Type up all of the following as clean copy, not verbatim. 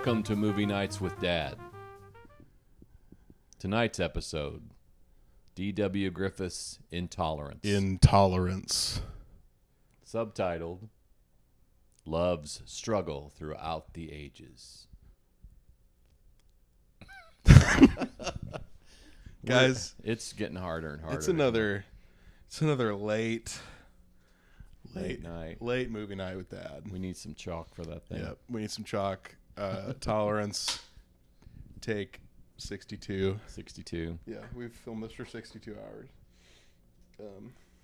Welcome to Movie Nights with Dad. Tonight's episode, D.W. Griffith's Intolerance. Subtitled, Love's Struggle Throughout the Ages. Guys, it's getting harder and harder. It's another late night. Late movie night with Dad. We need some chalk for that thing. Yep, we need some chalk. Tolerance. Take 62. 62. Yeah, we've filmed this for 62 hours.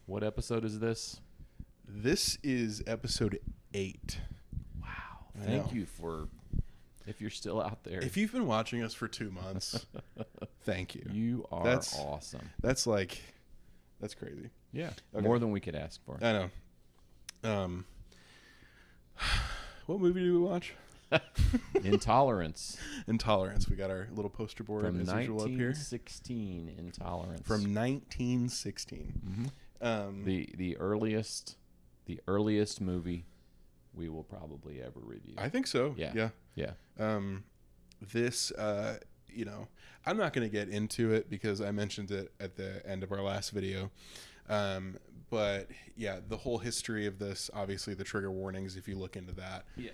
What episode is this? This is episode 8. Wow. Thank you for, if you're still out there. If you've been watching us for 2 months, thank you. You are awesome. That's crazy. Yeah. Okay. More than we could ask for. I know. What movie did we watch? Intolerance. Intolerance. We got our little poster board From as usual up here. 1916. Intolerance. From 1916. Mm-hmm. The earliest movie we will probably ever review. I think so. Yeah. This, I'm not going to get into it because I mentioned it at the end of our last video. But yeah, the whole history of this, obviously the trigger warnings, if you look into that. Yeah.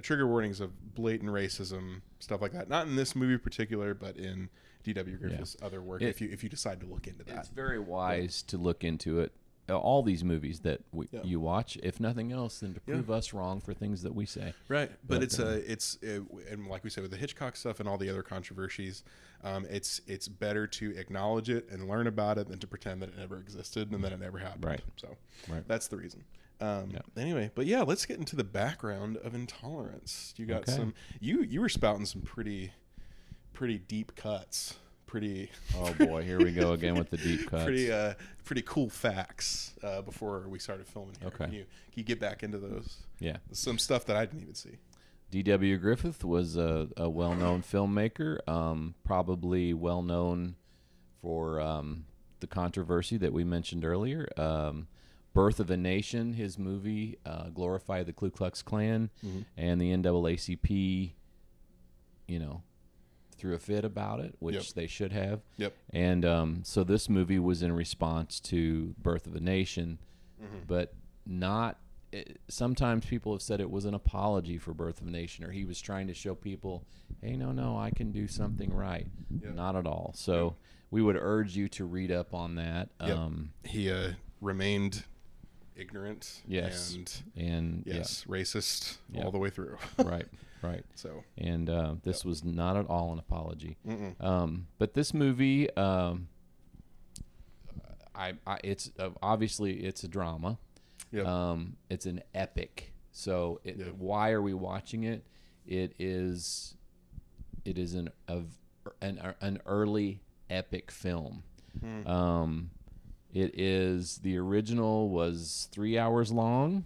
Trigger warnings of blatant racism, stuff like that. Not in this movie in particular, but in D.W. Griffith's other work, if you decide to look into that. It's very wise to look into it. All these movies that you watch, if nothing else, than to prove us wrong for things that we say. Right, but and like we said with the Hitchcock stuff and all the other controversies, it's better to acknowledge it and learn about it than to pretend that it never existed and that it never happened. Right. So that's the reason. Anyway, but yeah, let's get into the background of Intolerance. You got some. You were spouting some pretty deep cuts. Oh boy, here we go again with the deep cuts. Pretty cool facts before we started filming here. Okay. Can you get back into those? Yeah. Some stuff that I didn't even see. D.W. Griffith was a well-known filmmaker, probably well-known for the controversy that we mentioned earlier. Birth of a Nation, his movie, glorified the Ku Klux Klan and the NAACP, threw a fit about it, which they should have. Yep. And so this movie was in response to Birth of a Nation, but not. Sometimes people have said it was an apology for Birth of a Nation, or he was trying to show people, hey, no, I can do something right. Yep. Not at all. So we would urge you to read up on that. Yep. He remained ignorant. Yes. And racist all the way through. Right. So, and this was not at all an apology. But this movie, it's obviously it's a drama. Yep. It's an epic. So why are we watching it? It is an early epic film. It is, the original was 3 hours long.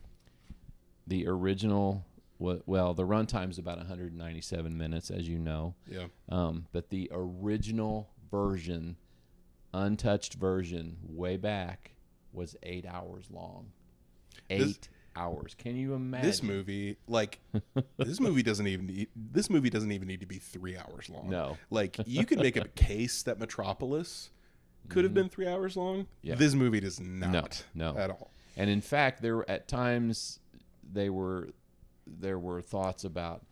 The original, the runtime's about 197 minutes, as you know. Yeah. But the original version, untouched version, way back, was 8 hours long. 8 hours. Can you imagine? This movie, this movie doesn't even need to be 3 hours long. No. You could make a case that Metropolis could have been 3 hours long. Yeah. This movie does not. No. At all. And in fact, there were thoughts about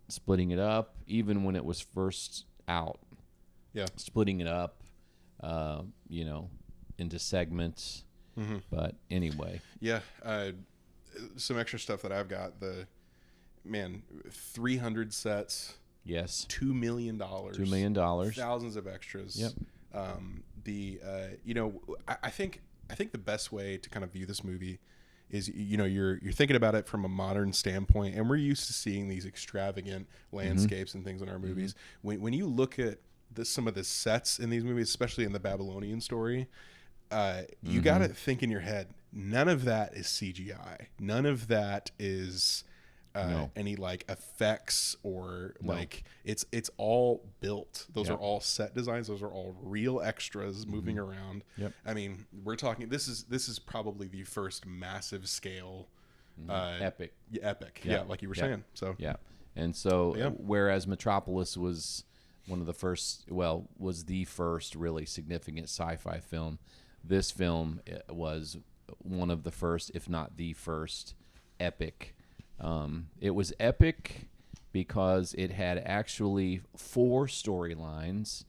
splitting it up, even when it was first out. Yeah. Splitting it up, into segments. But anyway. Yeah. Some extra stuff that I've got. 300 sets. Yes. $2 million. $2 million. Thousands of extras. Yep. I think the best way to kind of view this movie is, you're thinking about it from a modern standpoint, and we're used to seeing these extravagant landscapes and things in our movies. When you look at some of the sets in these movies, especially in the Babylonian story, you got to think in your head, none of that is CGI. None of that is any effects or it's all built. Those are all set designs. Those are all real extras moving around. Yep. I mean, we're talking, this is probably the first massive scale Epic. Yeah, epic. Yeah, like you were saying. So yeah, and so whereas Metropolis was one of the first, well, was the first really significant sci-fi film, this film was one of the first, if not the first, epic. It was epic because it had actually 4 storylines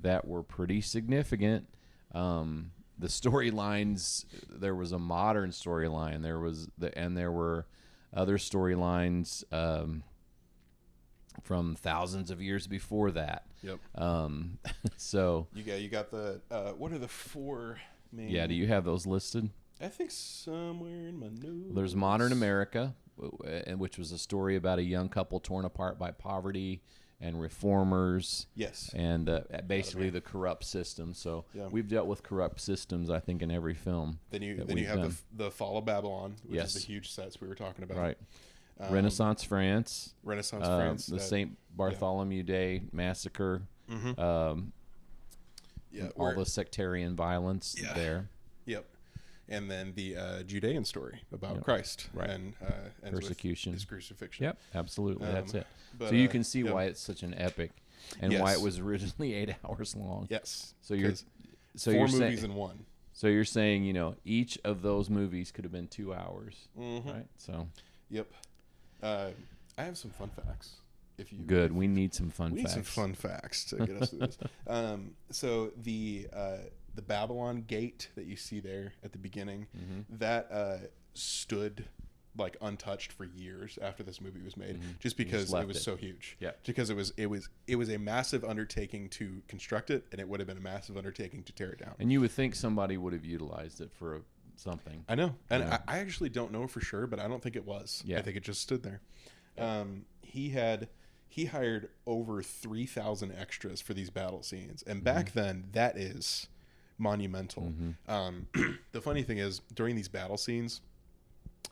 that were pretty significant. The storylines, there was a modern storyline, there were other storylines from thousands of years before that. Yep. So you got the what are the 4 main? Yeah, do you have those listed? I think somewhere in my notes. There's Modern America, which was a story about a young couple torn apart by poverty and reformers. Yes. And basically the corrupt system. So we've dealt with corrupt systems, I think, in every film. Then you have the Fall of Babylon, which is the huge sets we were talking about. Right. Renaissance France. The St. Bartholomew Day Massacre. All the sectarian violence there. Yep. And then the Judean story about Christ and persecution, his crucifixion. Yep, absolutely. That's it. But, so you can see why it's such an epic, and why it was originally 8 hours long. Yes. So you're 4 movies in one. So you're saying each of those movies could have been 2 hours, right? So. Yep. I have some fun facts. Good. We need some fun facts. We need some fun facts to get us through this. So the Babylon gate that you see there at the beginning, that stood like untouched for years after this movie was made, just because it was so huge. Yeah. Because it was a massive undertaking to construct it, and it would have been a massive undertaking to tear it down. And you would think somebody would have utilized it for something. I know, and I actually don't know for sure, but I don't think it was. Yeah. I think it just stood there. He hired over 3,000 extras for these battle scenes, and back then that is monumental. The funny thing is, during these battle scenes,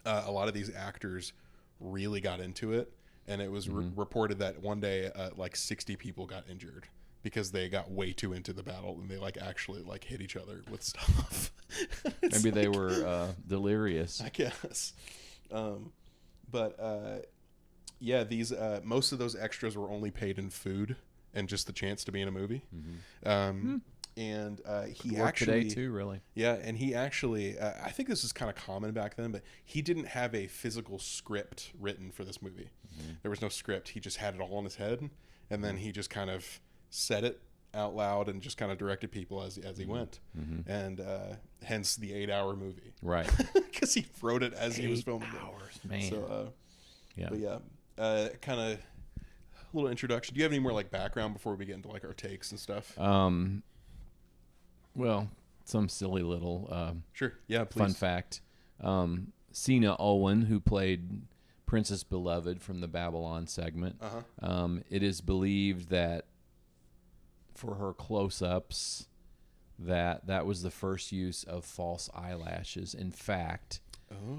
a lot of these actors really got into it, and it was reported that one day like 60 people got injured because they got way too into the battle, and they actually hit each other with stuff. Maybe they were delirious, I guess. These most of those extras were only paid in food and just the chance to be in a movie. And he actually today too, really. Yeah, and he actually I think this is kind of common back then, but he didn't have a physical script written for this movie. There was no script. He just had it all in his head, and then he just kind of said it out loud and just kind of directed people as he went. And hence the 8-hour movie, right? Because he wrote it as he was filming it. Man. So kind of a little introduction. Do you have any more background before we get into our takes and stuff? Well, some silly little sure, yeah, please. Fun fact. Sina Owen, who played Princess Beloved from the Babylon segment, it is believed that for her close-ups, that was the first use of false eyelashes. In fact,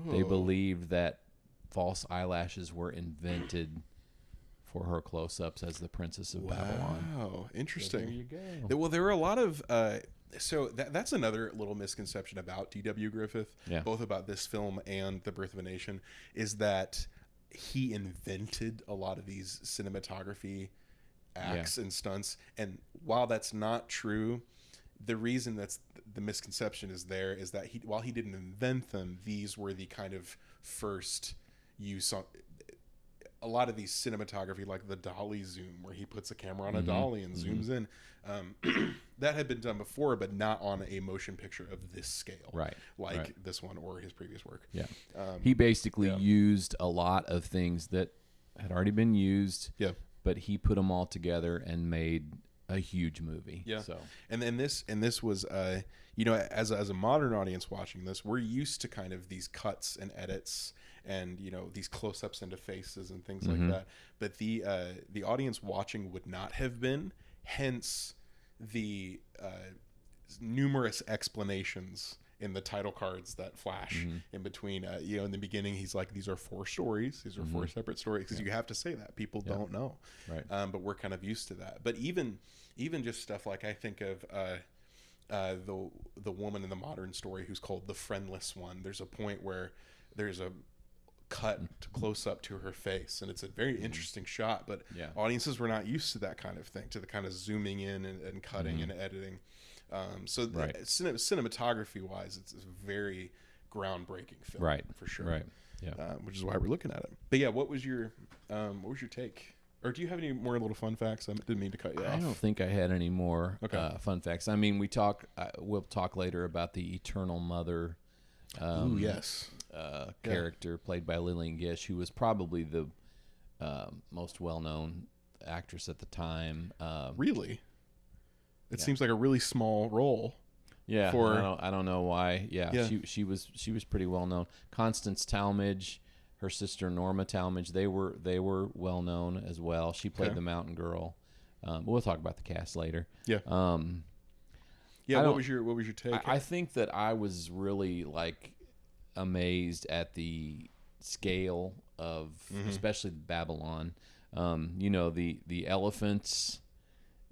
they believed that false eyelashes were invented for her close-ups as the Princess of Babylon. Wow, interesting. So there you go. Well, there were a lot of so that's another little misconception about D.W. Griffith, both about this film and The Birth of a Nation, is that he invented a lot of these cinematography acts and stunts. And while that's not true, the reason that's the misconception is that while he didn't invent them, these were the kind of first use on a lot of these cinematography, like the dolly zoom, where he puts a camera on a dolly and zooms in. That had been done before, but not on a motion picture of this scale, like this one or his previous work. Yeah, he basically used a lot of things that had already been used. Yeah, but he put them all together and made a huge movie. Yeah. So and this was as a modern audience watching this, we're used to kind of these cuts and edits and these close-ups into faces and things like that. But the audience watching would not have been. Hence the numerous explanations in the title cards that flash in between. In the beginning, he's like, "These are 4 stories. These are 4 separate stories." Because you have to say that people don't know, right? But we're kind of used to that. But even just stuff like I think of the woman in the modern story who's called the friendless one. There's a point where there's a cut close up to her face, and it's a very interesting shot, but audiences were not used to that kind of thing, to the kind of zooming in and cutting and editing. Cinematography wise, it's a very groundbreaking film, for sure. Which is why we're looking at it. But yeah, what was your take? Or do you have any more little fun facts? I didn't mean to cut you off. I don't think I had any more fun facts. I mean, we'll talk later about the Eternal Mother character played by Lillian Gish, who was probably the most well-known actress at the time. Really? It seems like a really small role. Yeah, I don't know why. Yeah. She was pretty well known. Constance Talmadge, her sister Norma Talmadge, they were well known as well. She played the Mountain Girl. We'll talk about the cast later. Yeah. What was your take? I think that I was really like amazed at the scale of especially Babylon. The elephants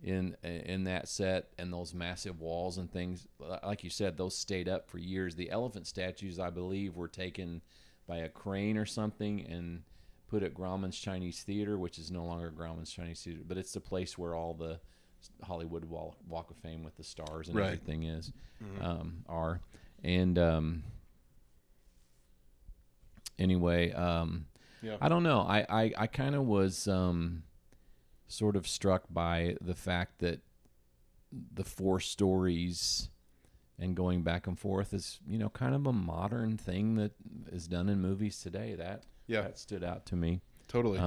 in that set, and those massive walls and things, like you said, those stayed up for years. The elephant statues, I believe, were taken by a crane or something and put at Grauman's Chinese Theater, which is no longer Grauman's Chinese Theater, but it's the place where all the Hollywood Walk of Fame with the stars and everything is are. And anyway, I don't know. I kind of was sort of struck by the fact that the 4 stories and going back and forth is, kind of a modern thing that is done in movies today. That stood out to me. Totally.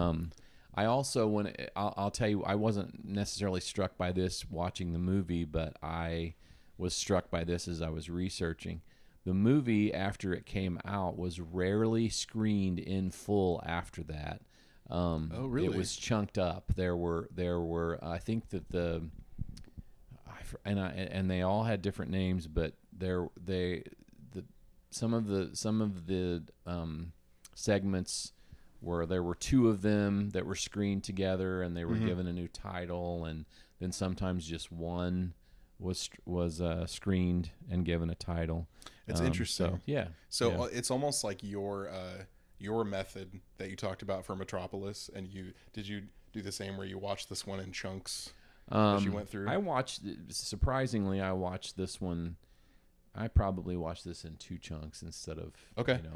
I also, I'll tell you, I wasn't necessarily struck by this watching the movie, but I was struck by this as I was researching. The movie, after it came out, was rarely screened in full after that. Really? It was chunked up. There were I think that and they all had different names, but some of the segments where there were 2 of them that were screened together, and they were given a new title, and then sometimes just one was screened and given a title. It's interesting. So it's almost like your method that you talked about for Metropolis, and did you do the same where you watched this one in chunks as you went through? Surprisingly, I watched this one. I probably watched this in 2 chunks instead of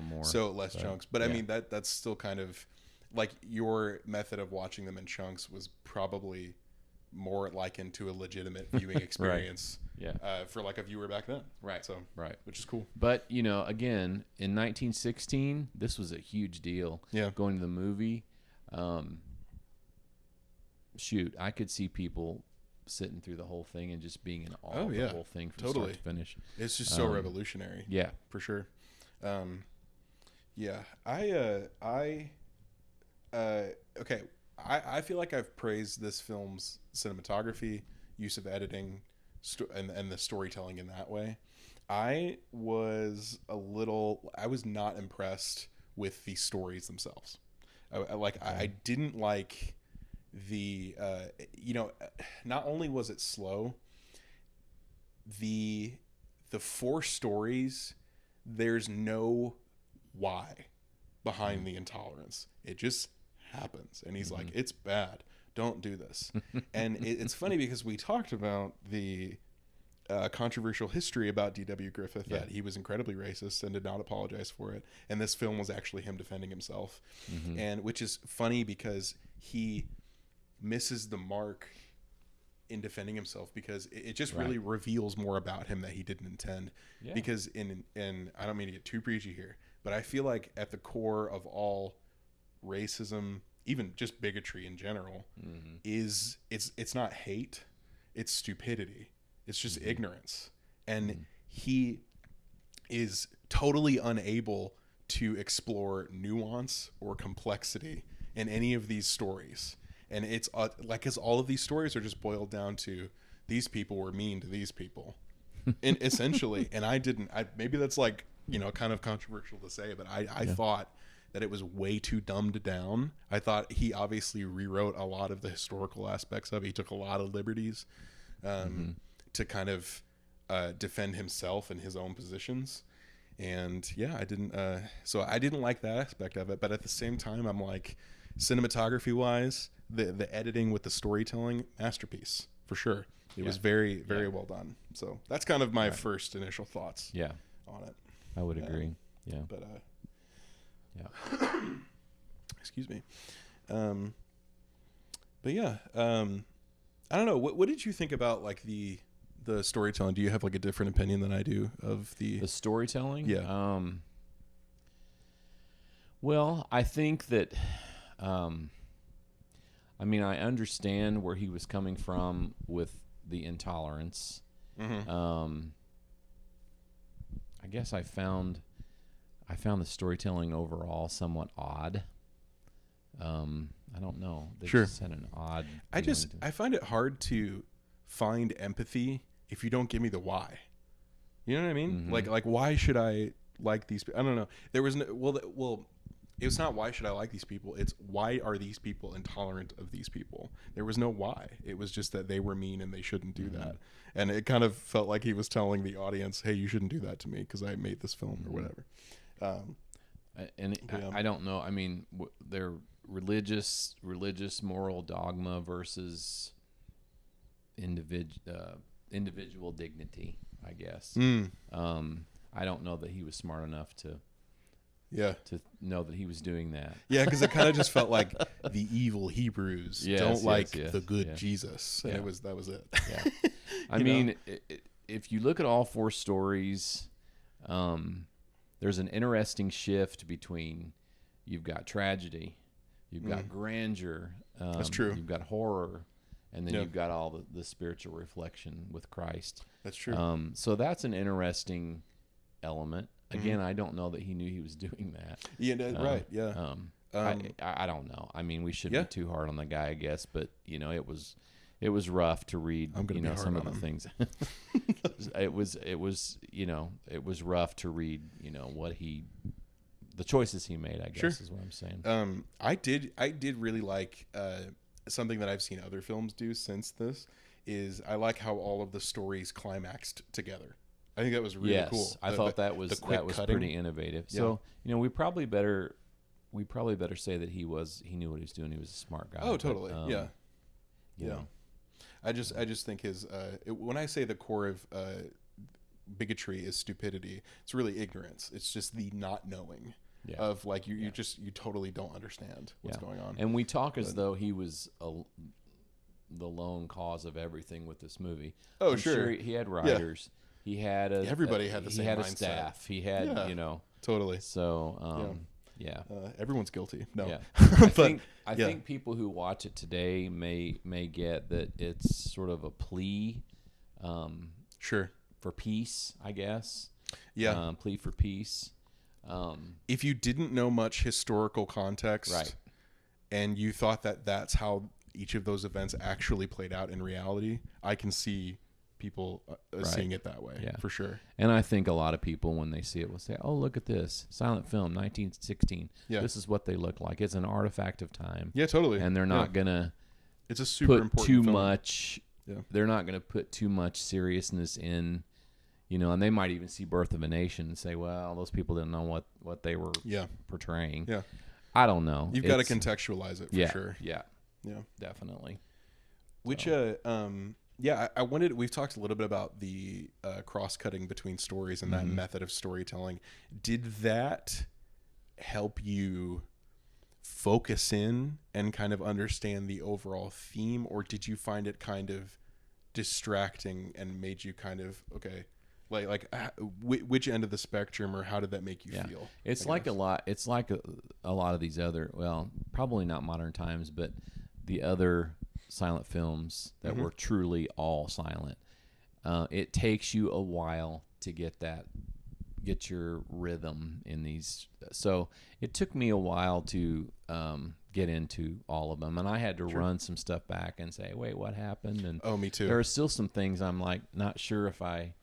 more. So less chunks. But I mean, that's still kind of like your method of watching them in chunks was probably more likened to a legitimate viewing experience for like a viewer back then. Which is cool. But, again, in 1916, this was a huge deal. Going to the movie. I could see people sitting through the whole thing and just being in awe of the whole thing from start to finish. It's just so revolutionary. Yeah, for sure. I feel like I've praised this film's cinematography, use of editing, and the storytelling in that way. I was not impressed with the stories themselves. I didn't like the not only was it slow, the 4 stories, there's no why behind the intolerance. It just happens, and he's like, it's bad, don't do this. And it's funny because we talked about the controversial history about D.W. Griffith, that he was incredibly racist and did not apologize for it, and this film was actually him defending himself. And which is funny because he misses the mark in defending himself, because it just really reveals more about him that he didn't intend. Because in I don't mean to get too preachy here, but I feel like at the core of all racism, even just bigotry in general, is it's not hate, it's stupidity. It's just ignorance. And he is totally unable to explore nuance or complexity in any of these stories. And it's because all of these stories are just boiled down to, these people were mean to these people, and essentially. And maybe that's like, kind of controversial to say, but I thought that it was way too dumbed down. I thought he obviously rewrote a lot of the historical aspects of it. He took a lot of liberties to kind of defend himself and his own positions. And yeah, I didn't. So I didn't like that aspect of it. But at the same time, I'm like, cinematography wise, the editing with the storytelling, masterpiece for sure. It was very well done. So that's kind of my first initial thoughts. On it. I would agree. But yeah. Excuse me. But yeah, I don't know. What did you think about like the storytelling? Do you have like a different opinion than I do of the storytelling? Yeah. Well, I think that, I mean, I understand where he was coming from with the intolerance. Mm-hmm. I guess I found the storytelling overall somewhat odd. I don't know. They just had an odd. I find it hard to find empathy if you don't give me the why. You know what I mean? Mm-hmm. Like why should I like these people? I don't know. There was no well. It's not why should I like these people. It's why are these people intolerant of these people? There was no why. It was just that they were mean and they shouldn't do that. And it kind of felt like he was telling the audience, "Hey, you shouldn't do that to me because I made this film or whatever." I don't know. I mean, they're religious moral dogma versus individual dignity, I guess. I don't know that he was smart enough to know that he was doing that. Yeah, because it kind of just felt like the evil Hebrews don't like the good Jesus, and that was it. Yeah, I mean, if you look at all four stories, there's an interesting shift between you've got tragedy, you've got grandeur, that's true. You've got horror, and then you've got all the spiritual reflection with Christ. That's true. So that's an interesting element. Again, I don't know that he knew he was doing that. Yeah, right. Yeah. I don't know. I mean, we shouldn't be too hard on the guy, I guess. But it was rough to read. Some of the things. it was rough to read. The choices he made, I guess, is what I'm saying. I did really like something that I've seen other films do since this. Is I like how all of the stories climaxed together. I think that was really cool. I thought that was pretty innovative. Yeah. So we probably better say that he knew what he was doing. He was a smart guy. Oh, totally. But, yeah. I just think his when I say the core of bigotry is stupidity, it's really ignorance. It's just the not knowing of like you totally don't understand what's going on. And we talk as though he was the lone cause of everything with this movie. Oh, I'm sure. He had writers. Yeah. He had everybody had the same mindset. He had a staff. He had totally. So everyone's guilty. No, yeah. I think people who watch it today may get that it's sort of a plea, for peace. I guess. Yeah, plea for peace. If you didn't know much historical context, right, and you thought that that's how each of those events actually played out in reality, I can see people seeing it that way, for sure. And I think a lot of people, when they see it, will say, "Oh, look at this silent film, 1916. This is what they look like. It's an artifact of time." Yeah, totally. And they're not gonna. It's a super put important too film. much. Yeah. They're not gonna put too much seriousness in, and they might even see Birth of a Nation and say, "Well, those people didn't know what they were portraying." Yeah, I don't know. You've got to contextualize it for sure. Yeah, definitely. Which I wanted. We've talked a little bit about the cross-cutting between stories and that method of storytelling. Did that help you focus in and kind of understand the overall theme, or did you find it kind of distracting and made you kind of which end of the spectrum, or how did that make you feel? It's like a lot. It's like a lot of these other. Well, probably not modern times, but the other silent films that were truly all silent. It takes you a while to get your rhythm in these. So it took me a while to get into all of them, and I had to run some stuff back and say, "Wait, what happened?" And me too. There are still some things I'm like not sure if I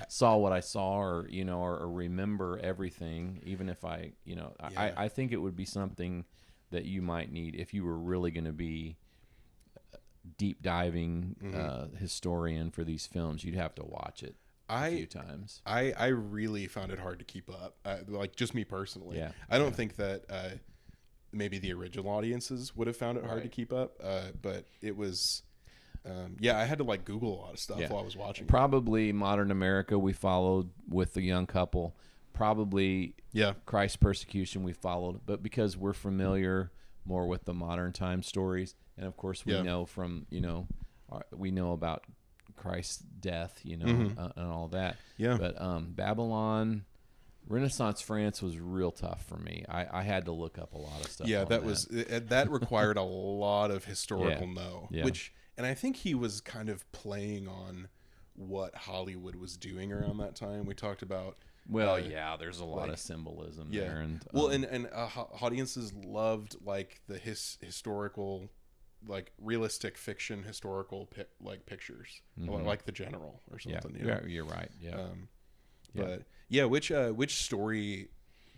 saw what I saw, or or remember everything, even if I I think it would be something that you might need if you were really going to be deep diving historian for these films. You'd have to watch it a few times. I really found it hard to keep up. Like just me personally. Yeah. I don't think that maybe the original audiences would have found it hard to keep up. But it was, I had to like Google a lot of stuff while I was watching. Probably Modern America we followed with the young couple. Probably Christ's persecution we followed, but because we're familiar more with the modern time stories, and of course we know from we know about Christ's death, and all that. Yeah. But Babylon, Renaissance France was real tough for me. I had to look up a lot of stuff. Yeah, that required a lot of historical which, and I think he was kind of playing on what Hollywood was doing around that time. We talked about. Well, there's a lot of symbolism there, and and audiences loved like the historical, like realistic fiction, historical pictures, like The General or something. Yeah, you're right. Yeah, but which story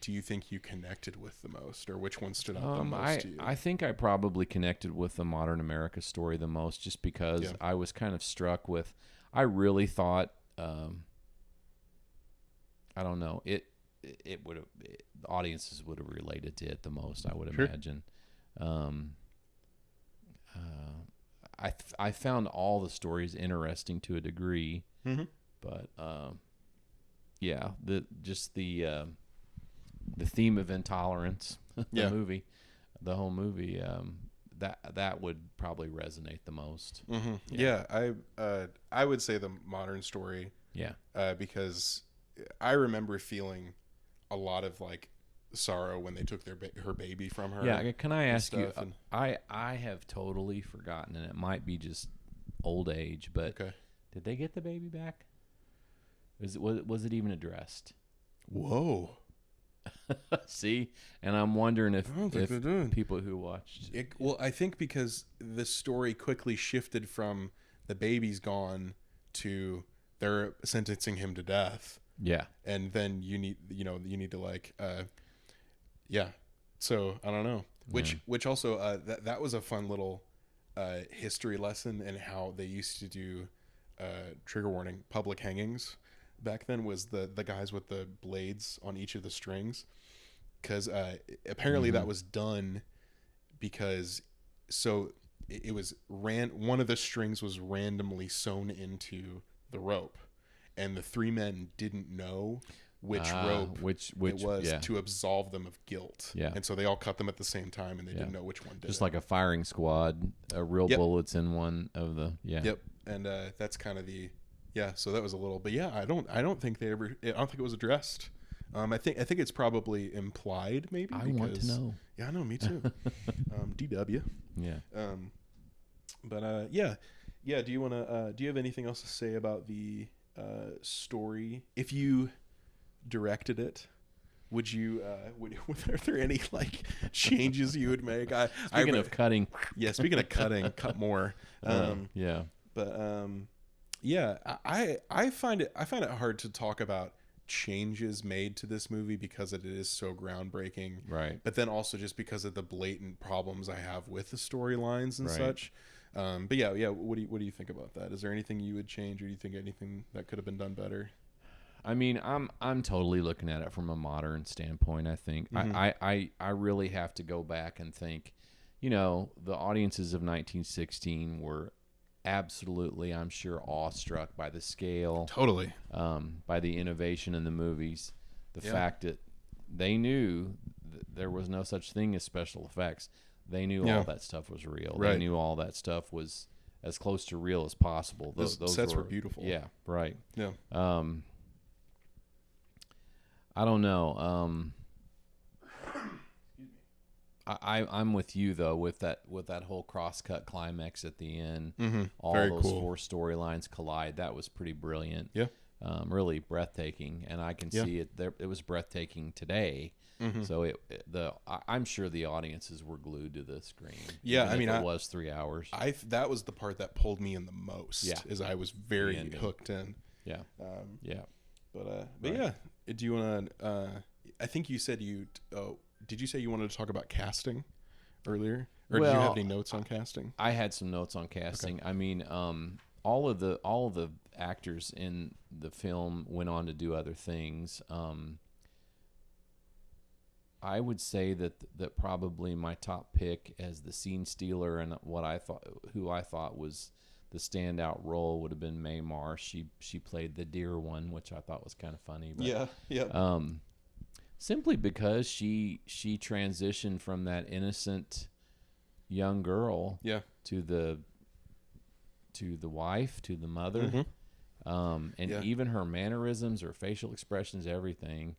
do you think you connected with the most, or which one stood out the most to you? I think I probably connected with the Modern America story the most, just because I was kind of struck with. I really thought. I don't know. It would have the audiences would have related to it the most. I would imagine. I found all the stories interesting to a degree, but the theme of intolerance, the whole movie, that would probably resonate the most. I would say the modern story. Because I remember feeling a lot of like sorrow when they took her baby from her. Yeah, can I ask you? I have totally forgotten, and it might be just old age, but did they get the baby back? Was it even addressed? Whoa. See, and I'm wondering if people who watched well, I think because the story quickly shifted from the baby's gone to they're sentencing him to death. Yeah. And then you need to like, so I don't know, which also, that was a fun little, history lesson in how they used to do, trigger warning, public hangings back then was the guys with the blades on each of the strings. Cause, apparently that was done because it was one of the strings was randomly sewn into the rope. And the three men didn't know which rope it was to absolve them of guilt. Yeah. And so they all cut them at the same time, and they didn't know which one did. Just like a firing squad, real bullets in one of the Yep. And that's kind of so that was a little, but I don't think I don't think it was addressed. I think it's probably implied, maybe. I want to know. Yeah, I know, me too. DW. Yeah. But do you have anything else to say about the story? If you directed it, would are there any like changes you would make? Speaking of cutting, speaking of cutting, cut more. I find it hard to talk about changes made to this movie because it is so groundbreaking, right? But then also just because of the blatant problems I have with the storylines and such. But what do you think about that? Is there anything you would change, or do you think anything that could have been done better? I mean, I'm totally looking at it from a modern standpoint. I think I really have to go back and think, the audiences of 1916 were absolutely, I'm sure, awestruck by the scale, totally, by the innovation in the movies, the fact that they knew there was no such thing as special effects. They knew all that stuff was real. Right. They knew all that stuff was as close to real as possible. Those sets were beautiful. Yeah, right. Yeah. I don't know. I'm with you though with that whole cross-cut climax at the end. Mm-hmm. All Very those cool. four storylines collide. That was pretty brilliant. Yeah. Really breathtaking, and I can see it there. It was breathtaking today. Mm-hmm. So I'm sure the audiences were glued to the screen. Yeah, I mean, it was 3 hours. That was the part that pulled me in the most. Yeah, is I was very hooked in. Yeah, But right. Do you want to? I think you said did you say you wanted to talk about casting earlier, or did you have any notes on casting? I had some notes on casting. Okay. I mean, all of the actors in the film went on to do other things. I would say that probably my top pick as the scene stealer and who I thought was the standout role would have been Mae Marsh. She played the dear one, which I thought was kind of funny. But, yeah. Simply because she transitioned from that innocent young girl to the wife, to the mother, and even her mannerisms, her facial expressions, everything.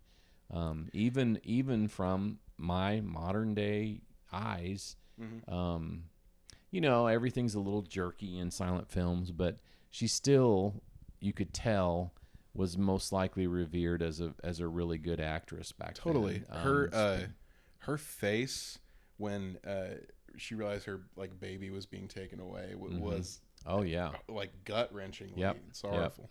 Even from my modern day eyes, everything's a little jerky in silent films, but she still, you could tell, was most likely revered as a really good actress back then. Her face when she realized her like baby was being taken away was like gut-wrenchingly sorrowful.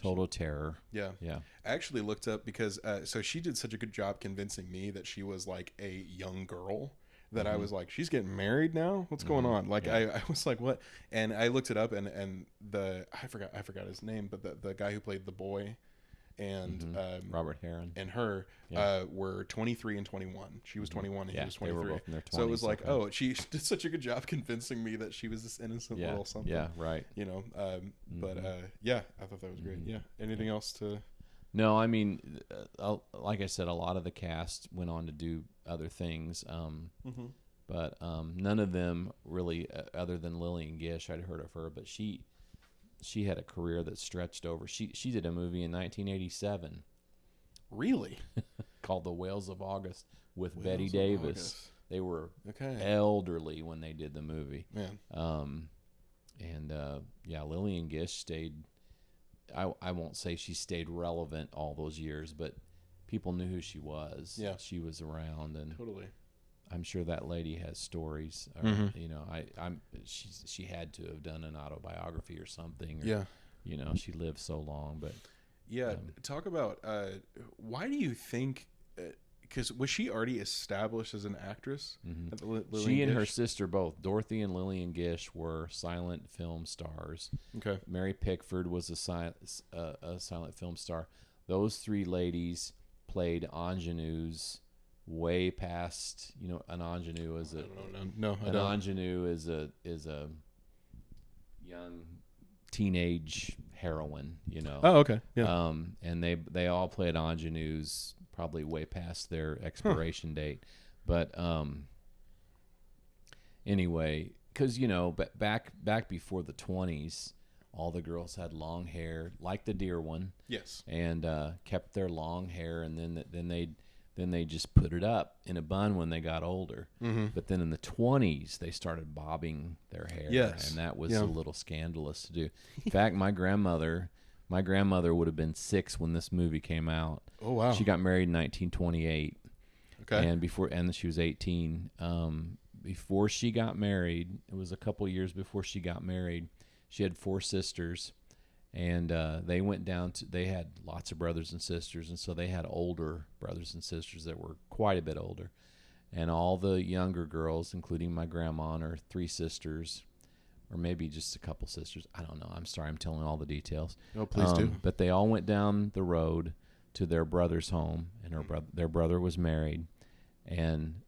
Total terror. Yeah. I actually looked up because so she did such a good job convincing me that she was like a young girl that I was like, she's getting married now? What's going on? Like I was like, what? And I looked it up and I forgot his name, but the guy who played the boy and Robert Heron and her were 23 and 21. She was 21 and he was 23. They were both in their 20s, so it was like, she did such a good job convincing me that she was this innocent little something. Yeah, right. But I thought that was great. Yeah. Anything else to? No, I mean, like I said, a lot of the cast went on to do other things, but none of them really, other than Lillian Gish, I'd heard of her, but she had a career that stretched over. She did a movie in 1987. Really? Called The Whales of August with Bette Davis. They were elderly when they did the movie. Man. Lillian Gish stayed. I won't say she stayed relevant all those years, but people knew who she was. Yeah. She was around, and totally. I'm sure that lady has stories. She had to have done an autobiography or something. Or, she lived so long, but talk about why do you think? Because was she already established as an actress? She and her sister both, Dorothy and Lillian Gish, were silent film stars. Okay. Mary Pickford was a silent film star. Those three ladies played ingenues way past, an ingenue is ingenue is a young teenage heroine, Oh, okay. Yeah. And they all played ingenues probably way past their expiration date. But anyway, because back before the 20s, all the girls had long hair, like the dear one. Yes. And kept their long hair, and then they just put it up in a bun when they got older. But then in the 20s, they started bobbing their hair. Yes. And that was a little scandalous to do. In fact, my grandmother would have been 6 when this movie came out. Oh, wow. She got married in 1928. Okay. And she was 18. Before she got married, it was a couple years before she got married, she had 4 sisters. And they went down they had lots of brothers and sisters, and so they had older brothers and sisters that were quite a bit older. And all the younger girls, including my grandma and her 3 sisters, or maybe just a couple sisters, I don't know. I'm sorry, I'm telling all the details. No, please do. But they all went down the road to their brother's home, and their brother was married, and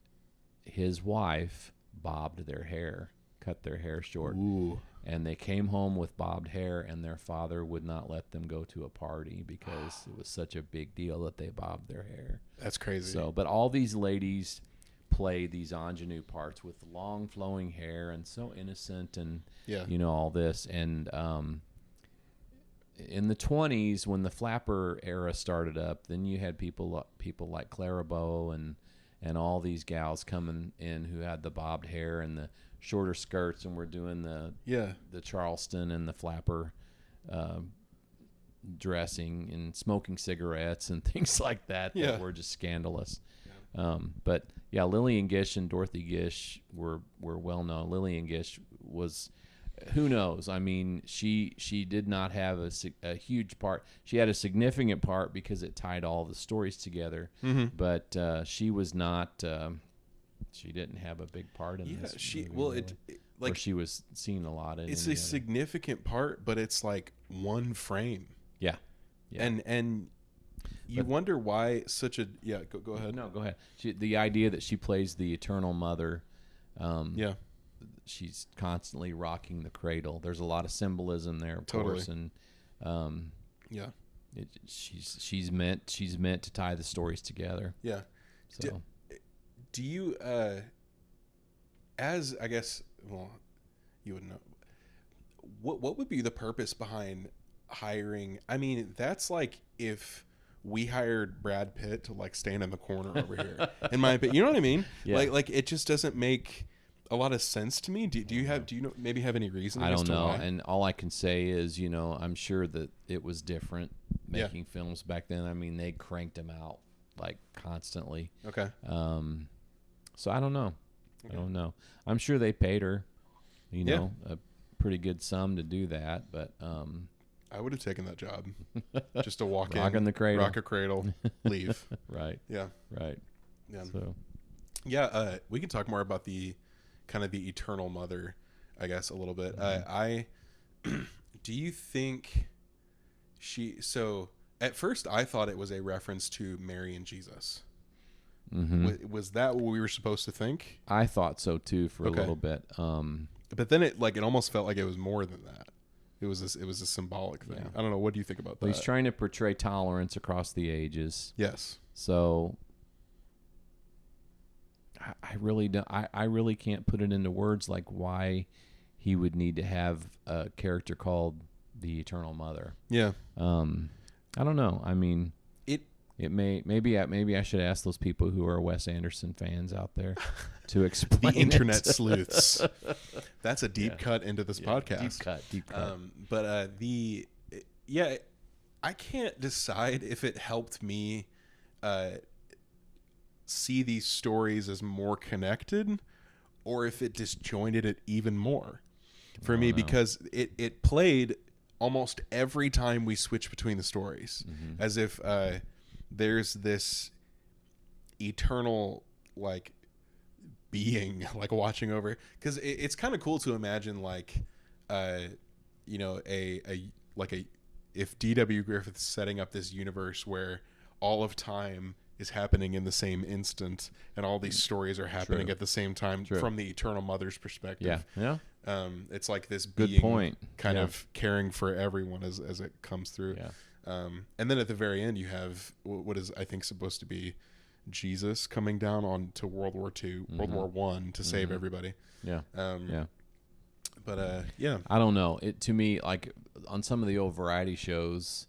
his wife bobbed their hair, cut their hair short. Ooh. And they came home with bobbed hair, and their father would not let them go to a party because it was such a big deal that they bobbed their hair. That's crazy. So, but all these ladies play these ingenue parts with long flowing hair and so innocent and, all this. And in the 20s, when the flapper era started up, then you had people like Clara Bow and all these gals coming in who had the bobbed hair and the shorter skirts, and we're doing the Charleston and the flapper dressing and smoking cigarettes and things like that were just scandalous. But Lillian Gish and Dorothy Gish were well known. Lillian Gish was, who knows? I mean, she did not have a huge part. She had a significant part because it tied all the stories together. But she was not. She didn't have a big part in this movie, really. or she was seen a lot in. It's a significant part, but it's like one frame. Yeah. And you wonder why such a go ahead. No, go ahead. The idea that she plays the eternal mother. She's constantly rocking the cradle. There's a lot of symbolism there, of course, and she's meant to tie the stories together. Yeah. So, do you as I guess, well, you wouldn't know. What would be the purpose behind hiring? I mean, that's like if we hired Brad Pitt to like stand in the corner over here. In my opinion, you know what I mean? Yeah. Like it just doesn't make a lot of sense to me. Do you maybe have any reason? I don't know. Why? And all I can say is, I'm sure that it was different making films back then. I mean, they cranked them out like constantly. Okay. So I don't know. Okay. I don't know. I'm sure they paid her, a pretty good sum to do that, but I would have taken that job just to walk in, the cradle, rock a cradle, leave. Right. Yeah. Right. Yeah. So, we can talk more about the kind of the eternal mother, I guess, a little bit. Do you think so at first I thought it was a reference to Mary and Jesus. Mm-hmm. Was that what we were supposed to think? I thought so too for a little bit. But then it almost felt like it was more than that. It was a symbolic thing. Yeah. I don't know. What do you think about that? He's trying to portray tolerance across the ages. Yes. So I really don't. I really can't put it into words like why he would need to have a character called the Eternal Mother. Yeah. I don't know. I mean, maybe I should ask those people who are Wes Anderson fans out there to explain the internet sleuths. That's a deep cut into this podcast. Deep cut. But I can't decide if it helped me see these stories as more connected or if it disjointed it even more for me, because it played almost every time we switch between the stories, as if there's this eternal like being like watching over, because it's kind of cool to imagine like if D.W. Griffith's setting up this universe where all of time is happening in the same instant and all these stories are happening at the same time from the Eternal Mother's perspective. Yeah. It's like this good being point. kind of caring for everyone as it comes through. Yeah. And then at the very end you have what is I think supposed to be Jesus coming down on to World War II, World War I to save everybody. Yeah. But I don't know. It to me, like on some of the old variety shows,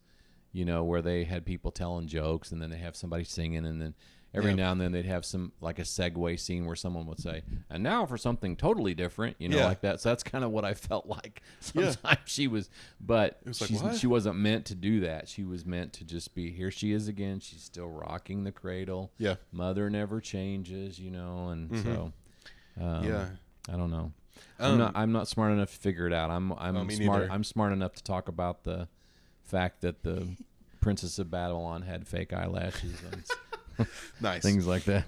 where they had people telling jokes and then they have somebody singing, and then every now and then they'd have some like a segue scene where someone would say, "And now for something totally different," like that. So that's kind of what I felt like. Sometimes she was, but it was like, she wasn't meant to do that. She was meant to just be, here she is again. She's still rocking the cradle. Yeah. Mother never changes, and so, I don't know. I'm not smart enough to figure it out. I'm smart enough to talk about the fact that the Princess of Babylon had fake eyelashes and nice things like that.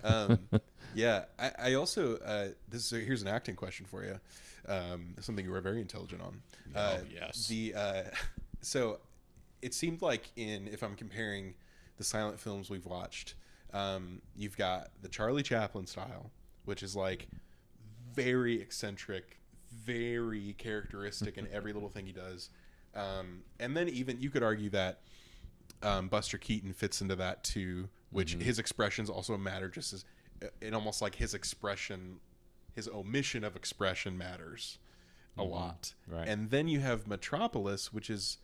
I also here's an acting question for you. Something you were very intelligent on. Yes. So it seemed like if I'm comparing the silent films we've watched, you've got the Charlie Chaplin style, which is like very eccentric, very characteristic in every little thing he does. And then even you could argue that Buster Keaton fits into that too, which his expressions also matter just as it almost like his omission of expression matters a lot. Right. And then you have Metropolis, which is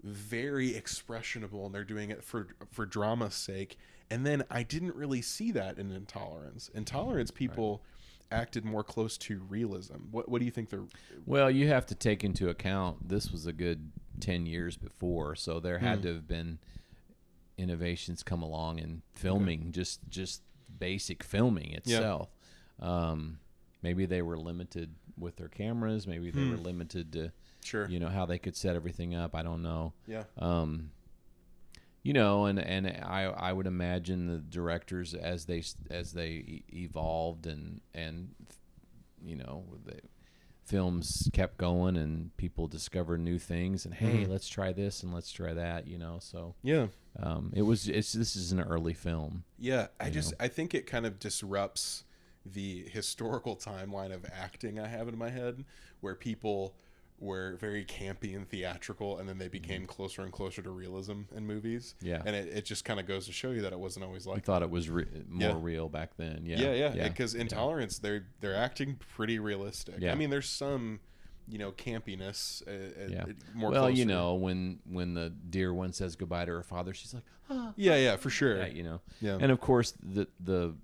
very expressionable, and they're doing it for drama's sake. And then I didn't really see that in Intolerance. People acted more close to realism. What do you think Well, you have to take into account this was a good 10 years before, so there had to have been innovations come along in filming, just basic filming itself. Maybe they were limited with their cameras, maybe they were limited to how they could set everything up. I don't know. And I would imagine the directors as they evolved and they films kept going and people discovered new things and hey, let's try this and let's try that, so Yeah. This is an early film. Yeah. I think it kind of disrupts the historical timeline of acting I have in my head, where people were very campy and theatrical, and then they became closer and closer to realism in movies. Yeah. And it just kind of goes to show you that it wasn't always like I thought it was more real back then. Yeah. Because Intolerance, they're acting pretty realistic. Yeah. I mean, there's some, campiness. More well, closer. when the dear one says goodbye to her father, she's like, ah. Yeah, for sure. Yeah. And of course, the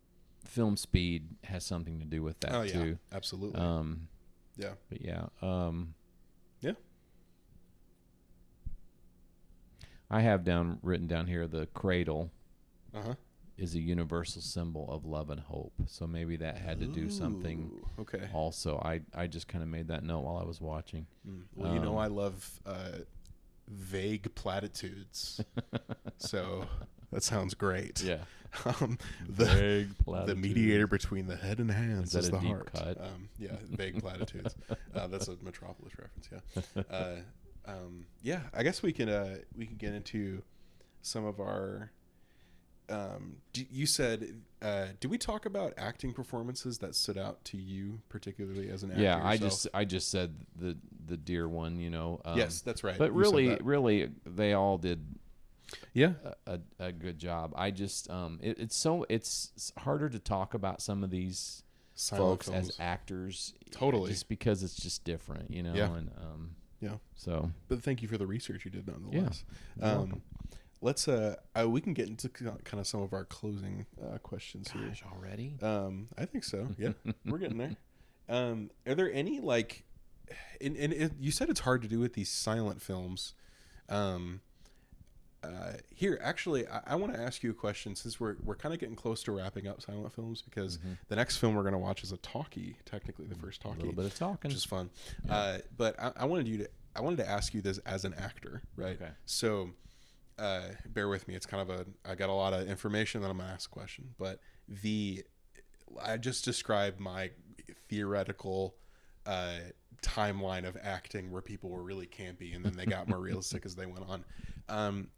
film speed has something to do with that too. Absolutely. Yeah. But yeah. Yeah. I have written down here the cradle is a universal symbol of love and hope. So maybe that had to do something. Okay. Also, I just kind of made that note while I was watching. Well, I love vague platitudes. So that sounds great. Yeah. Vague platitudes. The mediator between the head and hands is the deep heart. Cut? Vague platitudes. That's a Metropolis reference. Yeah. I guess we can get into some of our. You said, did we talk about acting performances that stood out to you particularly as an actor? Yeah, yourself? I just said the dear one. Yes, that's right. But You really, they all did. Yeah, a good job. I just it's harder to talk about some of these silent folks films as actors, totally, just because it's just different, Yeah. And yeah. So, but thank you for the research you did, nonetheless. Yeah, you're welcome. Let's we can get into kind of some of our closing questions here. Gosh, already? I think so. Yeah, we're getting there. Are there any you said it's hard to do with these silent films. Here, actually, I want to ask you a question, since we're kind of getting close to wrapping up silent films, because the next film we're going to watch is a talkie, technically the first talkie. A little bit of talking, which is fun. Yeah. But I wanted to ask you this as an actor, right? Okay. So, bear with me. It's kind of I got a lot of information that I'm going to ask a question, but I just described my theoretical timeline of acting where people were really campy and then they got more realistic as they went on.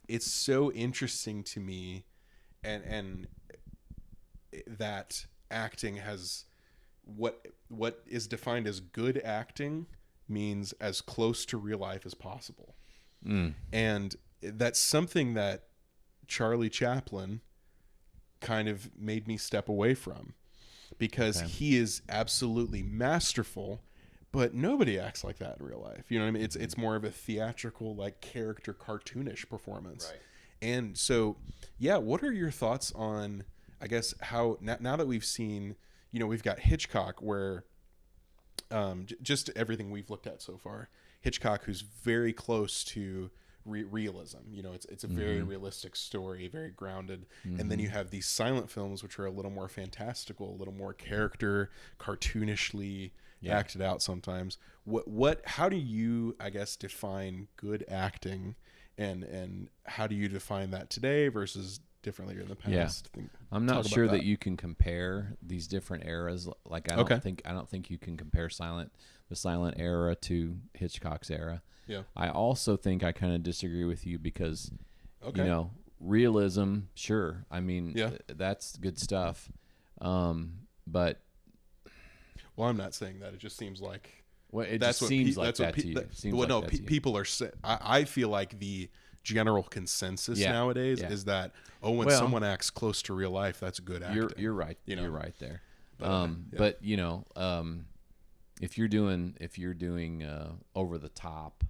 It's so interesting to me, and that acting has what is defined as good acting means as close to real life as possible. And that's something that Charlie Chaplin kind of made me step away from, because he is absolutely masterful, but nobody acts like that in real life. You know what I mean? It's more of a theatrical, like, character cartoonish performance. Right. And so, yeah, what are your thoughts on, I guess, how now that we've seen, we've got Hitchcock, where just everything we've looked at so far, Hitchcock, who's very close to realism. It's a very realistic story, very grounded. And then you have these silent films, which are a little more fantastical, a little more character cartoonishly acted out sometimes. How do you, I guess, define good acting, and how do you define that today versus differently in the past? Yeah. I'm not sure that you can compare these different eras. Like, I don't think you can compare the silent era to Hitchcock's era. Yeah. I also think I kind of disagree with you, because realism, sure. I mean, that's good stuff. But well, I'm not saying that. It just seems like seems like that to you. People are. I feel like the general consensus nowadays is that when someone acts close to real life, that's good acting. You're right. You're right there. But if you're doing over the top,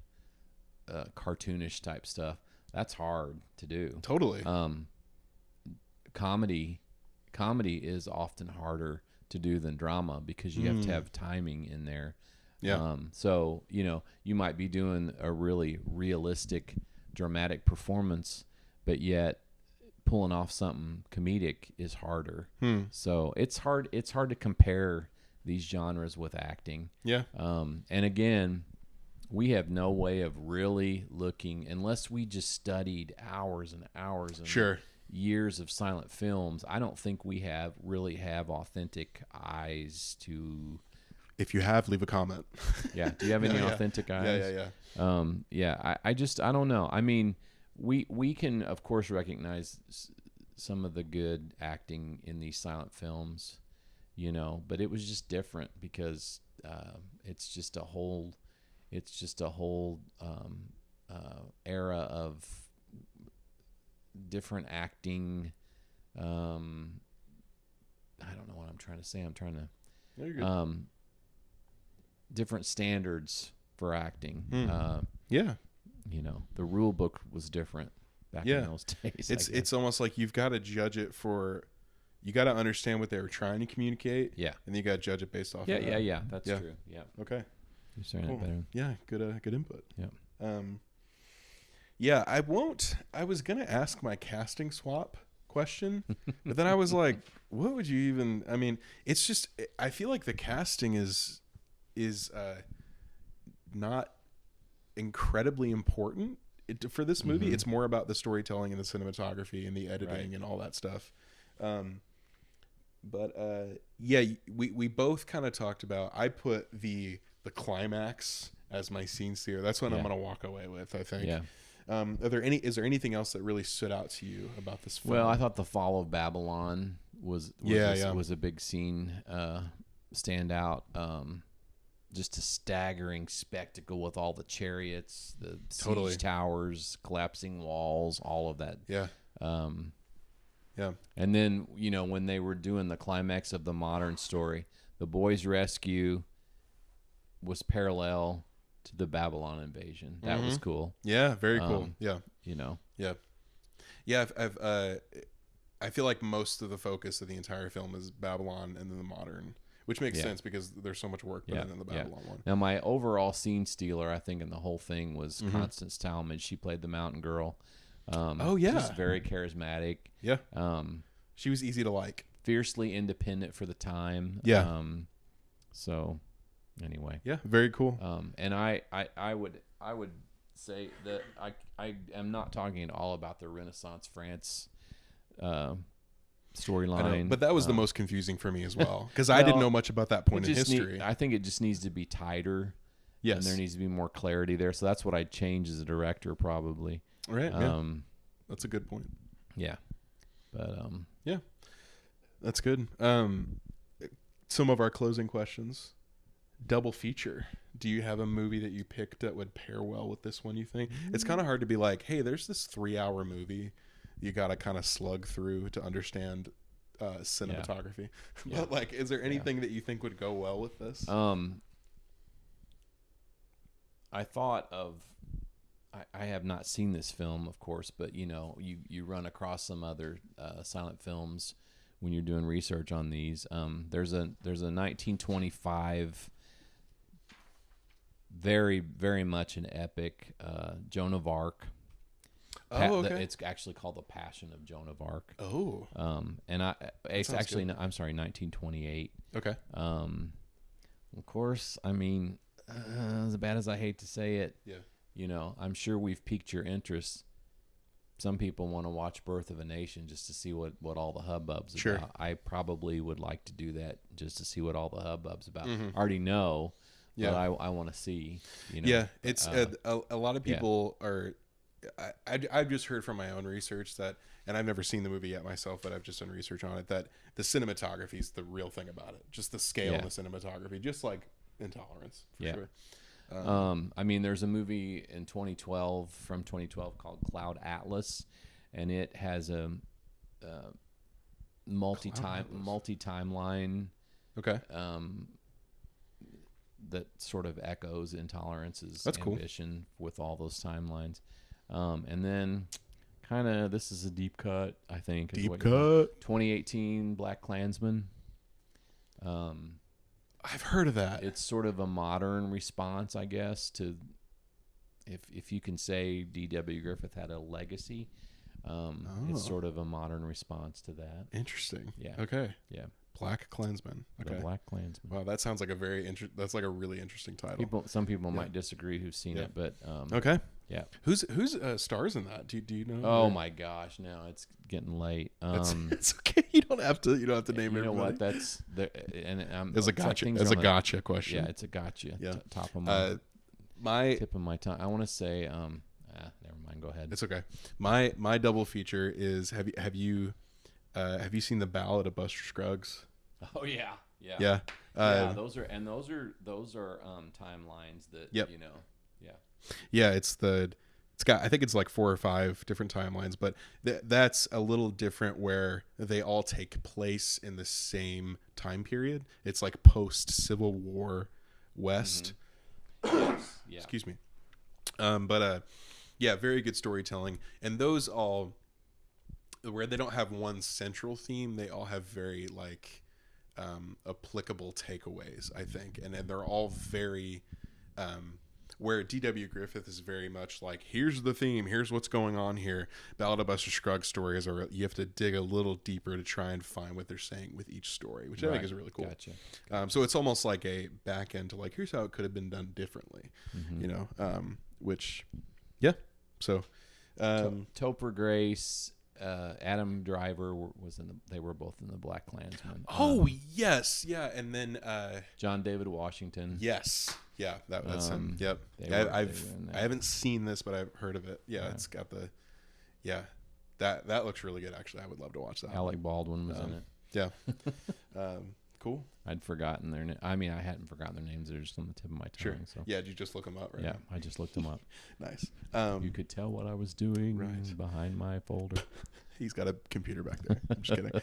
cartoonish type stuff, that's hard to do. Totally. Comedy is often harder to do than drama, because you have to have timing in there. Yeah. So you might be doing a really realistic, dramatic performance, but yet pulling off something comedic is harder. So it's hard to compare these genres with acting. Yeah. And again, we have no way of really looking, unless we just studied hours and hours and years of silent films. I don't think we really have authentic eyes to If you have, leave a comment. Yeah. Do you have any authentic eyes? Yeah. I don't know. I mean, we can of course recognize some of the good acting in these silent films, you know, but it was just different because it's just a whole era of different acting. I don't know what I'm trying to say. I'm trying to No, you're good. Different standards for acting. Yeah. You know, the rule book was different back in those days. It's almost like you've got to judge it you got to understand what they were trying to communicate. Yeah. And then you got to judge it based off of that. Yeah. That's true. Yeah. Okay. You're saying Cool. it better. Yeah. Good input. Yeah. I was going to ask my casting swap question, but then I was like, what would you even, I mean, it's just, I feel like the casting is not incredibly important for this movie. It's more about the storytelling and the cinematography and the editing and all that stuff. We both kind of talked about, I put the climax as my scene steer. That's what I'm going to walk away with, I think. Yeah. Is there anything else that really stood out to you about this film? Well, I thought the fall of Babylon was a big scene, stand out. Just a staggering spectacle with all the chariots, the siege towers, collapsing walls, all of that. Yeah. And then, you know, when they were doing the climax of the modern story, the boys' rescue was parallel to the Babylon invasion. That was cool. Yeah, very cool. Yeah. You know. Yeah. Yeah, I feel like most of the focus of the entire film is Babylon and then the modern, which makes sense because there's so much work put in the Babylon one. Now, my overall scene stealer, I think, in the whole thing was Constance Talmadge. She played the mountain girl. Just very charismatic. Yeah. She was easy to like. Fiercely independent for the time. Yeah. So, anyway. Yeah, very cool. And I would say that I am not talking at all about the Renaissance France storyline. But that was the most confusing for me as well, because I didn't know much about that point in history. I think it just needs to be tighter. Yes. And there needs to be more clarity there. So that's what I'd change as a director, probably. Right. That's a good point. Yeah. But yeah, that's good. Some of our closing questions. Double feature. Do you have a movie that you picked that would pair well with this one, you think? It's kind of hard to be like, hey, there's this 3-hour movie you got to kind of slug through to understand cinematography. Yeah. But like, is there anything that you think would go well with this? I thought of, I have not seen this film, of course, but you know, you run across some other silent films when you're doing research on these. There's a 1925, very, very much an epic, Joan of Arc. Okay. It's actually called The Passion of Joan of Arc. Oh. And it's actually, good. I'm sorry, 1928. Okay. Of course, I mean, as bad as I hate to say it, you know, I'm sure we've piqued your interest. Some people want to watch Birth of a Nation just to see what all the hubbub's about. I probably would like to do that just to see what all the hubbub's about. I already know, but I want to see. You know, yeah, it's a lot of people are. I've just heard from my own research that, and I've never seen the movie yet myself, but I've just done research on it, that the cinematography is the real thing about it. Just the scale of the cinematography, just like Intolerance, for sure. I mean, there's a movie in 2012 called Cloud Atlas, and it has a multi-timeline. Okay. That sort of echoes Intolerance's ambition with all those timelines. And then kind of, this is a deep cut, I think. Deep cut. 2018 Black Klansman. I've heard of that. It's sort of a modern response, I guess, to if you can say D.W. Griffith had a legacy. It's sort of a modern response to that. Interesting. Yeah. Okay. Yeah. Black Klansman. Okay. The Black Klansman. Wow, that sounds like that's like a really interesting title. Some people might disagree who've seen it, but okay. Yeah. Who's stars in that? Do you know? Oh my gosh! Now it's getting late. It's okay. You don't have to name everybody. You know what? That's the and It's a gotcha. It's a gotcha question. Yeah, it's a gotcha. Yeah. Top of my tip of my tongue. I want to say. Never mind. Go ahead. It's okay. My double feature is have you seen The Ballad of Buster Scruggs? Oh yeah. Yeah. Yeah. Those are timelines that yep. you know. Yeah. Yeah, it's got, I think it's like 4 or 5 different timelines, but that's a little different where they all take place in the same time period. It's like post Civil War West. Mm-hmm. Yes. Yeah. Excuse me. Yeah, very good storytelling. And those all, where they don't have one central theme, they all have very like applicable takeaways, I think. And they're all very where D.W. Griffith is very much like, here's the theme, here's what's going on here. Ballad of Buster Scruggs stories are, you have to dig a little deeper to try and find what they're saying with each story, which I think is really cool. Gotcha. So it's almost like a back end to like, here's how it could have been done differently, you know, which, yeah. So, Topher Grace, Adam Driver they were both in the Black Klansman. Oh yes, yeah, and then John David Washington. Yes, yeah, that's him. Yep, I haven't seen this, but I've heard of it. Yeah, it's got that looks really good. Actually, I would love to watch that. Alec Baldwin was in it. Yeah, cool. I'd forgotten their name. I mean, I hadn't forgotten their names. They're just on the tip of my tongue. Sure. So. Yeah, did you just look them up, right? Yeah, I just looked them up. Nice. You could tell what I was doing behind my folder. He's got a computer back there. I'm just kidding.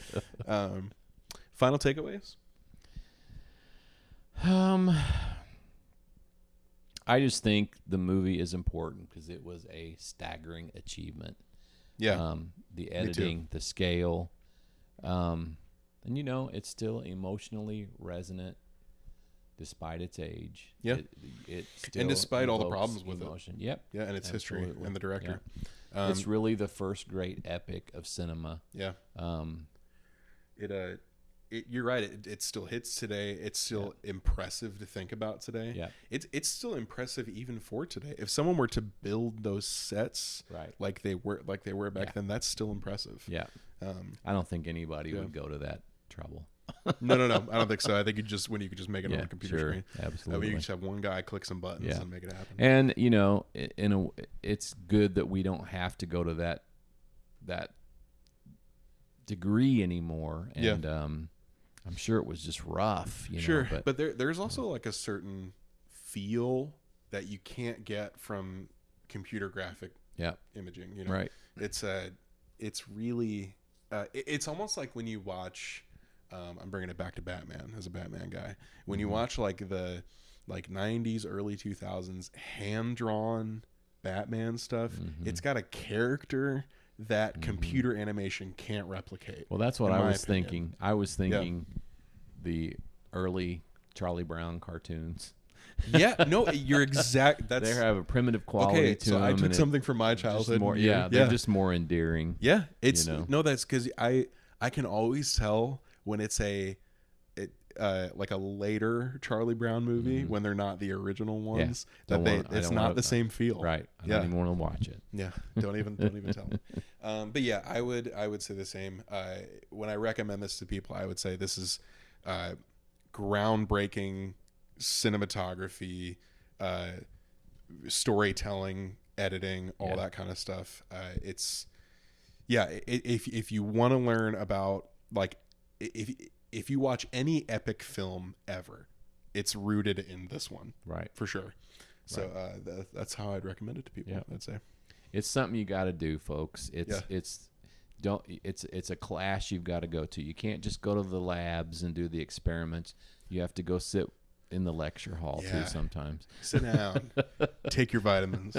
Final takeaways? I just think the movie is important because it was a staggering achievement. Yeah. The editing, the scale, and you know, it's still emotionally resonant despite its age. Yeah. It still and despite all the problems with emotion. it. Yep. Yeah, and its history and the director. Yeah. It's really the first great epic of cinema. Yeah. You're right. It still hits today. It's still impressive to think about today. Yeah. It's still impressive even for today. If someone were to build those sets like they were back then, that's still impressive. Yeah. I don't think anybody would go to that trouble. No. I don't think so. I think you just make it on a computer screen. Absolutely. I mean, you just have one guy click some buttons and make it happen. And you know, it's good that we don't have to go to that degree anymore. And I'm sure it was just rough. You know, but there's also like a certain feel that you can't get from computer graphic imaging. You know, right? It's really it's almost like when you watch. I'm bringing it back to Batman as a Batman guy. When you watch like the 90s, early 2000s hand-drawn Batman stuff, it's got a character that computer animation can't replicate. Well, that's what I was thinking. I was thinking the early Charlie Brown cartoons. Yeah, no, you're exact. They have a primitive quality to them. I took something from my childhood. They're just more endearing. Yeah, it's that's because I can always tell when it's like a later Charlie Brown movie when they're not the original ones it's not the same feel. Right. I don't even want to watch it. Yeah. Don't even tell me. But yeah, I would say the same. When I recommend this to people, I would say this is groundbreaking cinematography, storytelling, editing, all that kind of stuff. If you want to learn about like if you watch any epic film ever, it's rooted in this one, right? For sure. So that's how I'd recommend it to people. Yep. I'd say it's something you got to do, folks. It's a class you've got to go to. You can't just go to the labs and do the experiments. You have to go sit in the lecture hall too sometimes. Sit down, take your vitamins.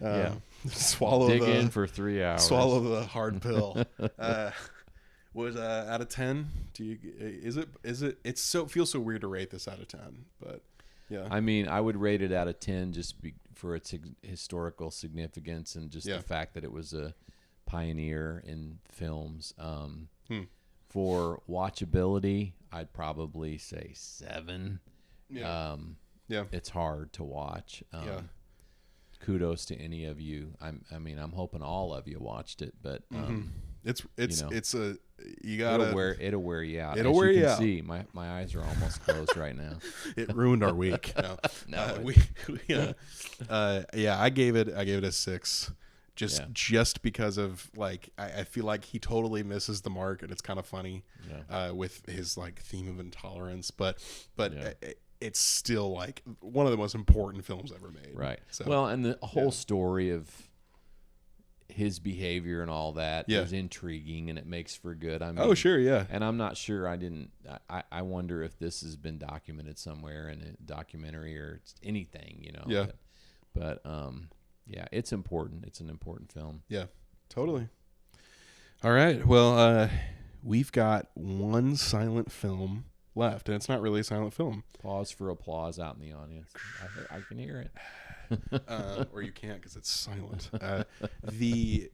Dig in for 3 hours. Swallow the hard pill. Was out of 10? Feels so weird to rate this out of 10, but yeah. I mean, I would rate it out of 10 just for its historical significance and just the fact that it was a pioneer in films. For watchability, I'd probably say 7. Yeah. It's hard to watch. kudos to any of you. I mean, I'm hoping all of you watched it, but you gotta it'll wear you out. It'll wear you out. See, my eyes are almost closed right now. It ruined our week. I gave it a 6. Just because of like I feel like he totally misses the mark, and it's kind of funny with his like theme of intolerance, but it's still like one of the most important films ever made. Right. So, well, and the whole story of his behavior and all that is intriguing, and it makes for good. I mean, And I'm not sure. I wonder if this has been documented somewhere in a documentary or anything. Yeah. But yeah, it's important. It's an important film. Yeah, totally. All right. Well, we've got one silent film left, and it's not really a silent film. Pause for applause out in the audience. I can hear it. Or you can't because it's silent. The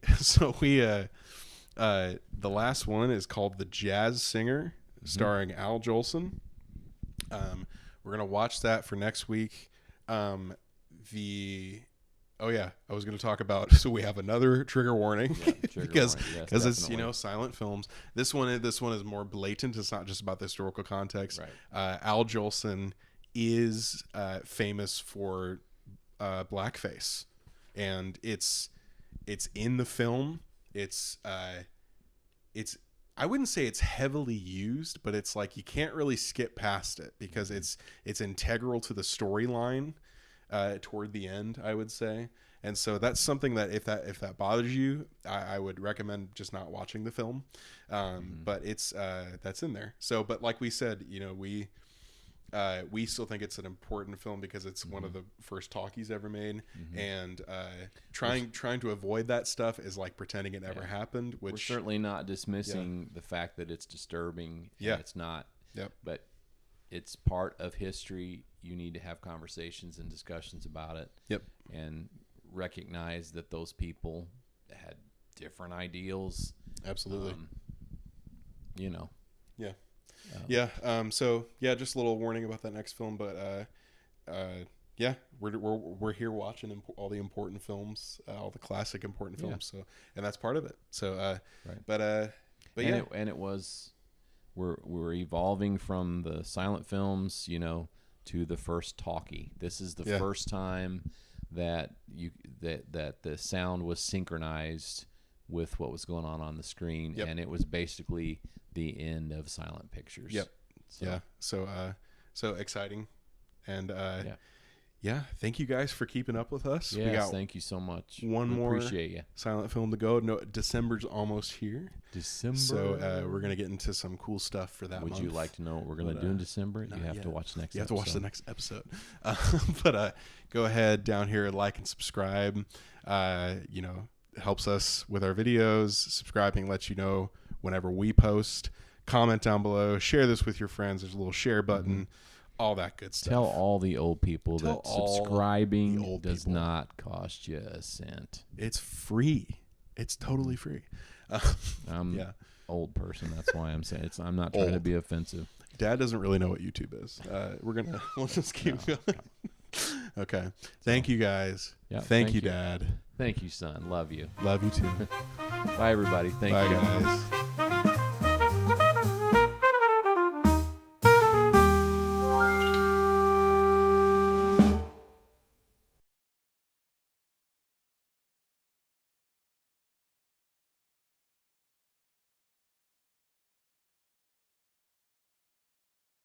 last one is called The Jazz Singer, starring Al Jolson. We're gonna watch that for next week. I was going to talk about. So we have another trigger warning because it's silent films. This one is more blatant. It's not just about the historical context. Right. Al Jolson is famous for blackface, and it's in the film. It's I wouldn't say it's heavily used, but it's like you can't really skip past it because it's integral to the storyline toward the end, I would say. And so that's something that if that bothers you, I would recommend just not watching the film. But it's that's in there. So, but like we said, we still think it's an important film because it's one of the first talkies ever made, and trying to avoid that stuff is like pretending it never happened. Which we're certainly not dismissing the fact that it's disturbing. Yeah, it's not. Yep. But it's part of history. You need to have conversations and discussions about it. Yep. And recognize that those people had different ideals. Absolutely. Yeah. So just a little warning about that next film, but we're here watching all the important films, all the classic important films. So, and that's part of it. So, right. But it was we're evolving from the silent films, to the first talkie. This is the first time that the sound was synchronized with what was going on the screen, and it was basically the end of silent pictures. Yep. So exciting, and thank you guys for keeping up with us. Yes, thank you so much. One more appreciate you. Silent film to go. No, December's almost here. December. So we're gonna get into some cool stuff for that. Would you like to know what we're gonna do in December? You have to watch next. You have to watch the next episode. But go ahead down here, like and subscribe. Helps us with our videos. Subscribing lets you know whenever we post. Comment down below. Share this with your friends. There's a little share button. All that good stuff. Tell all the old people that subscribing does not cost you a cent. It's free. It's totally free. I'm old person. That's why I'm saying it's. I'm not trying to be offensive. Dad doesn't really know what YouTube is. We'll just keep going. Okay. Thank you guys. Yeah. Thank you, Dad. Thank you, son. Love you. Love you too. Bye, everybody. Thank you. Bye, guys.